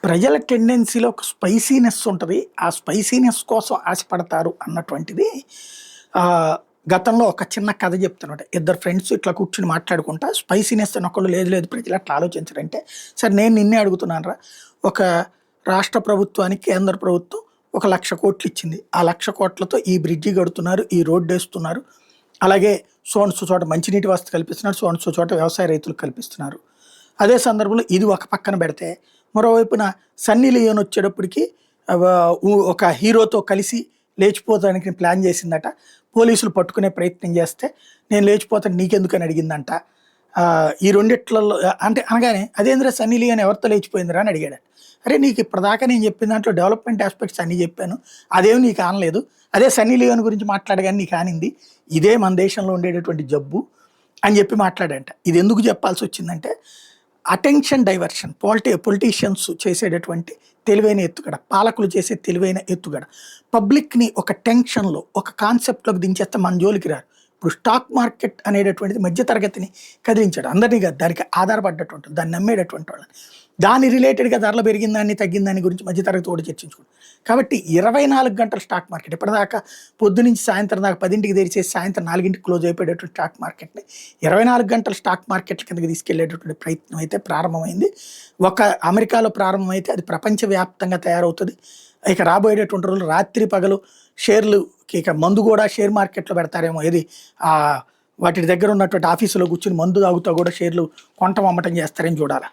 ప్రజల టెండెన్సీలో ఒక స్పైసీనెస్ ఉంటది. ఆ స్పైసీనెస్ కోసం ఆశపడతారు అన్నటువంటిది గతంలో ఒక చిన్న కథ చెప్తానమాట. ఇద్దరు ఫ్రెండ్స్ ఇట్లా కూర్చొని మాట్లాడుకుంటా స్పైసీనెస్ అని ఒకళ్ళు లేదు లేదు ప్రజలు అట్లా ఆలోచించరంటే, సరే నేను నిన్నే అడుగుతున్నానురా. ఒక రాష్ట్ర ప్రభుత్వానికి కేంద్ర ప్రభుత్వం ఒక 1,00,00,000,000 ఇచ్చింది. ఆ 1,00,00,000,000తో ఈ బ్రిడ్జి కడుతున్నారు, ఈ రోడ్డేస్తున్నారు. అలాగే సో అండ్ సో చోట మంచినీటి వసతి కల్పిస్తున్నారు. సో అండ్ సో చోట వ్యవసాయ రైతులకు కల్పిస్తున్నారు. అదే సందర్భంలో ఇది ఒక పక్కన పెడితే, మరోవైపున సన్నీ లియోన్ వచ్చేటప్పటికి ఒక హీరోతో కలిసి లేచిపోతానికి ప్లాన్ చేసిందట. పోలీసులు పట్టుకునే ప్రయత్నం చేస్తే నేను లేచిపోతాను నీకెందుకని అడిగిందంట. ఈ రెండిట్లలో అంటే అనగానే అదేంద్ర సన్నీ లియోన్ ఎవరితో లేచిపోయిందిరా అని అడిగాడు. అరే నీకు ఇప్పటిదాకా నేను చెప్పిన దాంట్లో డెవలప్మెంట్ ఆస్పెక్ట్స్ అన్నీ చెప్పాను, అదేమి నీకు ఆనలేదు. అదే సన్నీ లియోన్ గురించి మాట్లాడగానే నీకు ఆనింది. ఇదే మన దేశంలో ఉండేటటువంటి జబ్బు అని చెప్పి మాట్లాడంట. ఇది ఎందుకు చెప్పాల్సి వచ్చిందంటే, అటెన్షన్ డైవర్షన్ పొలిటీషియన్స్ చేసేటటువంటి తెలివైన ఎత్తుగడ, పాలకులు చేసే తెలివైన ఎత్తుగడ. పబ్లిక్ని ఒక టెన్షన్లో ఒక కాన్సెప్ట్లోకి దించేస్తే మన జోలికి రారు. ఇప్పుడు స్టాక్ మార్కెట్ అనేటటువంటిది మధ్యతరగతిని కదిలించాడు. అందరినీ కాదు, దానికి ఆధారపడ్డటువంటి దాన్ని నమ్మేటటువంటి వాళ్ళని, దాని రిలేటెడ్గా ధరలు పెరిగిందాన్ని తగ్గిందాన్ని గురించి మధ్యతరగతి కూడా చర్చించుకోండి. కాబట్టి 24 గంటల స్టాక్ మార్కెట్ ఇప్పటిదాకా పొద్దు నుంచి సాయంత్రం దాకా 10ంటికి తెరిచేసి సాయంత్రం 4ంటికి క్లోజ్ అయిపోయేటటువంటి స్టాక్ మార్కెట్ని 24 గంటల స్టాక్ మార్కెట్ల కిందకి తీసుకెళ్లేటటువంటి ప్రయత్నం అయితే ప్రారంభమైంది. ఒక అమెరికాలో ప్రారంభమైతే అది ప్రపంచవ్యాప్తంగా తయారవుతుంది. ఇక రాబోయేటటువంటి రోజులు రాత్రి పగలు షేర్లు, ఇక మందు కూడా షేర్ మార్కెట్లో పెడతారేమో. ఏది వాటి దగ్గర ఉన్నటువంటి ఆఫీసులో కూర్చుని మందు తాగుతూ కూడా షేర్లు కొంటం అమ్మటం చేస్తారని చూడాలి.